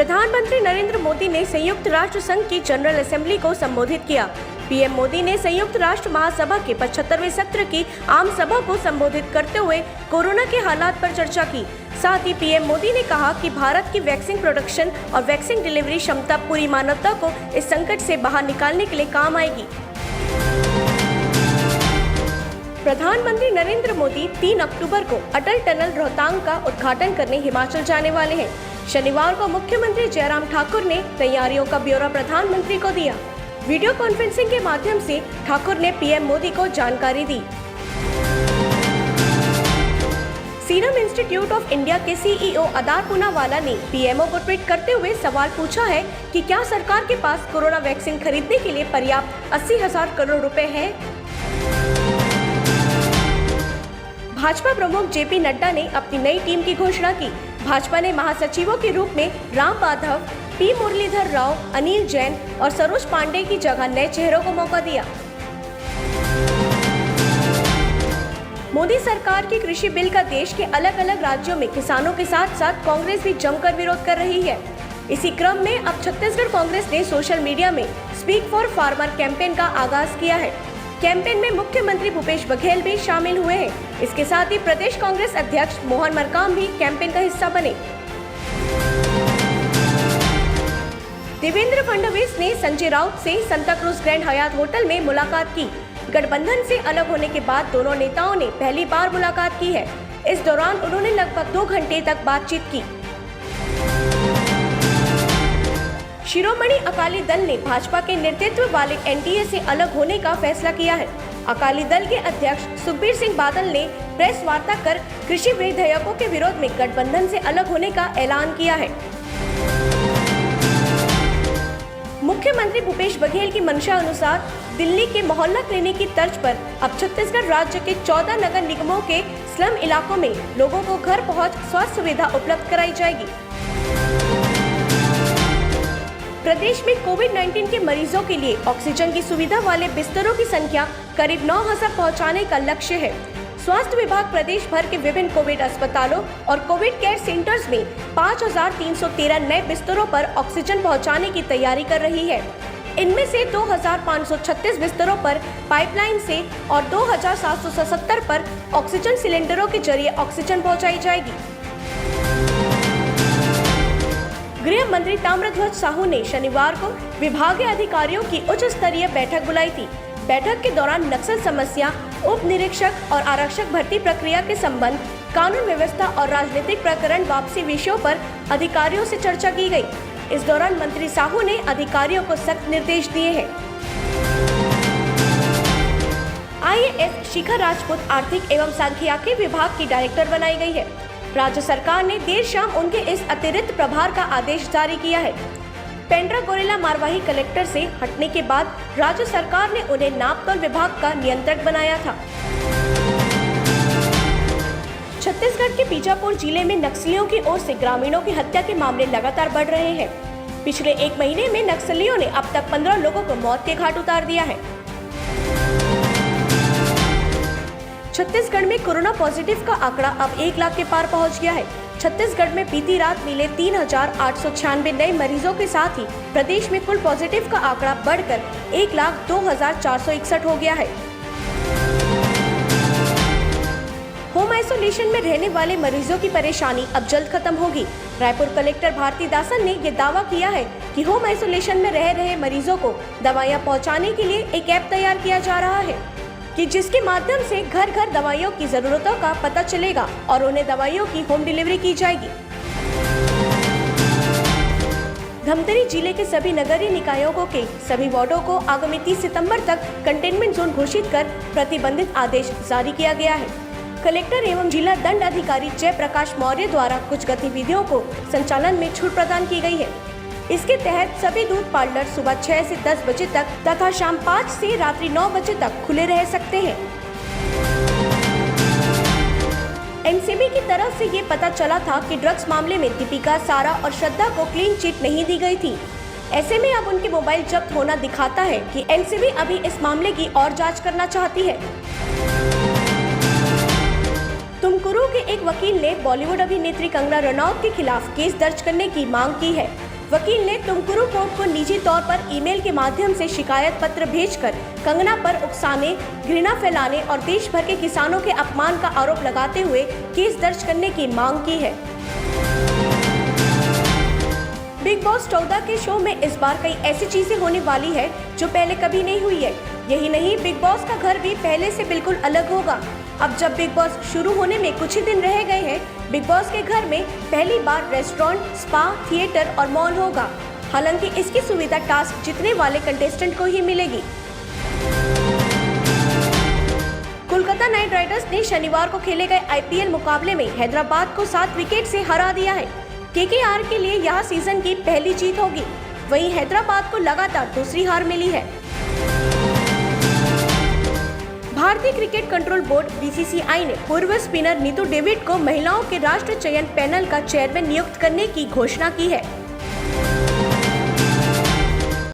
प्रधानमंत्री नरेंद्र मोदी ने संयुक्त राष्ट्र संघ की जनरल असेंबली को संबोधित किया। पीएम मोदी ने संयुक्त राष्ट्र महासभा के 75वें सत्र की आम सभा को संबोधित करते हुए कोरोना के हालात पर चर्चा की। साथ ही पीएम मोदी ने कहा कि भारत की वैक्सीन प्रोडक्शन और वैक्सीन डिलीवरी क्षमता पूरी मानवता को इस संकट से बाहर निकालने के लिए काम आएगी। प्रधानमंत्री नरेंद्र मोदी 3 अक्टूबर को अटल टनल रोहतांग का उद्घाटन करने हिमाचल जाने वाले हैं। शनिवार को मुख्यमंत्री जयराम ठाकुर ने तैयारियों का ब्यौरा प्रधानमंत्री को दिया। वीडियो कॉन्फ्रेंसिंग के माध्यम से ठाकुर ने पीएम मोदी को जानकारी दी। सीरम इंस्टीट्यूट ऑफ इंडिया के सीईओ अदार पूनावाला ने पीएमओ को ट्वीट करते हुए सवाल पूछा है कि क्या सरकार के पास कोरोना वैक्सीन खरीदने के लिए पर्याप्त 80,000 करोड़ रुपए है। भाजपा प्रमुख जेपी नड्डा ने अपनी नई टीम की घोषणा की। भाजपा ने महासचिवों के रूप में राम माधव, पी मुरलीधर राव, अनिल जैन और सरोज पांडे की जगह नए चेहरों को मौका दिया। मोदी सरकार की कृषि बिल का देश के अलग अलग राज्यों में किसानों के साथ साथ कांग्रेस भी जमकर विरोध कर रही है। इसी क्रम में अब छत्तीसगढ़ कांग्रेस ने सोशल मीडिया में स्पीक फॉर फार्मर कैंपेन का आगाज किया है। कैंपेन में मुख्यमंत्री भूपेश बघेल भी शामिल हुए हैं। इसके साथ ही प्रदेश कांग्रेस अध्यक्ष मोहन मरकाम भी कैंपेन का हिस्सा बने। देवेंद्र फडणवीस ने संजय राउत से Santa cruise grand Hyatt hotel में मुलाकात की। गठबंधन से अलग होने के बाद दोनों नेताओं ने पहली बार मुलाकात की है। इस दौरान उन्होंने लगभग 2 घंटे तक बातचीत की। शिरोमणि अकाली दल ने भाजपा के नेतृत्व वाले एनडीए से अलग होने का फैसला किया है। अकाली दल के अध्यक्ष सुखबीर सिंह बादल ने प्रेस वार्ता कर कृषि विधेयकों के विरोध में गठबंधन से अलग होने का ऐलान किया है। मुख्यमंत्री भूपेश बघेल की मंशा अनुसार दिल्ली के मोहल्ला क्लिनिक की तर्ज पर अब छत्तीसगढ़ राज्य के 14 नगर निगमों के स्लम इलाकों में लोगों को घर पहुंच स्वास्थ्य सुविधा उपलब्ध कराई जाएगी। प्रदेश में कोविड-19 के मरीजों के लिए ऑक्सीजन की सुविधा वाले बिस्तरों की संख्या करीब 9,000 पहुंचाने का लक्ष्य है। स्वास्थ्य विभाग प्रदेश भर के विभिन्न कोविड अस्पतालों और कोविड केयर सेंटर्स में 5,313 नए बिस्तरों पर ऑक्सीजन पहुंचाने की तैयारी कर रही है। इनमें से 2,536 बिस्तरों पर पाइपलाइन से और 2,777 पर ऑक्सीजन सिलेंडरों के जरिए ऑक्सीजन पहुंचाई जाएगी। गृह मंत्री ताम्रध्वज साहू ने शनिवार को विभागीय अधिकारियों की उच्च स्तरीय बैठक बुलाई थी। बैठक के दौरान नक्सल समस्या, उप निरीक्षक और आरक्षक भर्ती प्रक्रिया के संबंध, कानून व्यवस्था और राजनीतिक प्रकरण वापसी विषयों पर अधिकारियों से चर्चा की गई। इस दौरान मंत्री साहू ने अधिकारियों को सख्त निर्देश दिए हैं। आईएएस शिखा राजपूत आर्थिक एवं सांख्यिकी विभाग की डायरेक्टर बनाई गई है। राज्य सरकार ने देर शाम उनके इस अतिरिक्त प्रभार का आदेश जारी किया है। पेंड्रा गोरेला मारवाही कलेक्टर से हटने के बाद राज्य सरकार ने उन्हें नापतोल विभाग का नियंत्रक बनाया था। छत्तीसगढ़ के बीजापुर जिले में नक्सलियों की ओर से ग्रामीणों की हत्या के मामले लगातार बढ़ रहे हैं। पिछले 1 महीने में नक्सलियों ने अब तक 15 लोगों को मौत के घाट उतार दिया है। छत्तीसगढ़ में कोरोना पॉजिटिव का आंकड़ा अब 1 लाख के पार पहुंच गया है। छत्तीसगढ़ में बीती रात मिले 3,896 नए मरीजों के साथ ही प्रदेश में कुल पॉजिटिव का आंकड़ा बढ़कर 1,02,461 हो गया है। होम आइसोलेशन में रहने वाले मरीजों की परेशानी अब जल्द खत्म होगी। रायपुर कलेक्टर भारती दासन ने ये दावा किया है कि होम आइसोलेशन में रह रहे मरीजों को दवाइयां पहुंचाने के लिए एक ऐप तैयार किया जा रहा है कि जिसके माध्यम से घर घर दवाइयों की जरूरतों का पता चलेगा और उन्हें दवाइयों की होम डिलीवरी की जाएगी। धमतरी जिले के सभी नगरीय निकायों के सभी वार्डों को आगामी 30 सितंबर तक कंटेनमेंट जोन घोषित कर प्रतिबंधित आदेश जारी किया गया है। कलेक्टर एवं जिला दंड अधिकारी जयप्रकाश मौर्य द्वारा कुछ गतिविधियों को संचालन में छूट प्रदान की गई है। इसके तहत सभी दूध पार्लर सुबह 6 से 10 बजे तक तथा शाम 5 से रात्रि 9 बजे तक खुले रह सकते हैं। एनसीबी की तरफ से ये पता चला था कि ड्रग्स मामले में दीपिका, सारा और श्रद्धा को क्लीन चिट नहीं दी गई थी। ऐसे में अब उनके मोबाइल जब्त होना दिखाता है कि एनसीबी अभी इस मामले की और जांच करना चाहती है। तुमकुरू के एक वकील ने बॉलीवुड अभिनेत्री कंगना रनौत के खिलाफ केस दर्ज करने की मांग की है। वकील ने तुमकुरू कोर्ट को निजी तौर पर ईमेल के माध्यम से शिकायत पत्र भेजकर कंगना पर उकसाने, घृणा फैलाने और देश भर के किसानों के अपमान का आरोप लगाते हुए केस दर्ज करने की मांग की है। बिग बॉस 14 के शो में इस बार कई ऐसी चीजें होने वाली है जो पहले कभी नहीं हुई है। यही नहीं, बिग बॉस का घर भी पहले से बिल्कुल अलग होगा। अब जब बिग बॉस शुरू होने में कुछ ही दिन रह गए हैं, बिग बॉस के घर में पहली बार रेस्टोरेंट, स्पा, थिएटर और मॉल होगा। हालांकि इसकी सुविधा टास्क जीतने वाले कंटेस्टेंट को ही मिलेगी। कोलकाता नाइट राइडर्स ने शनिवार को खेले गए IPL मुकाबले में हैदराबाद को 7 विकेट से हरा दिया है। KKR के लिए यह सीजन की पहली जीत होगी। वहीं हैदराबाद को लगातार दूसरी हार मिली है। भारतीय क्रिकेट कंट्रोल बोर्ड BCCI ने पूर्व स्पिनर नीतू डेविड को महिलाओं के राष्ट्रीय चयन पैनल का चेयरमैन नियुक्त करने की घोषणा की है।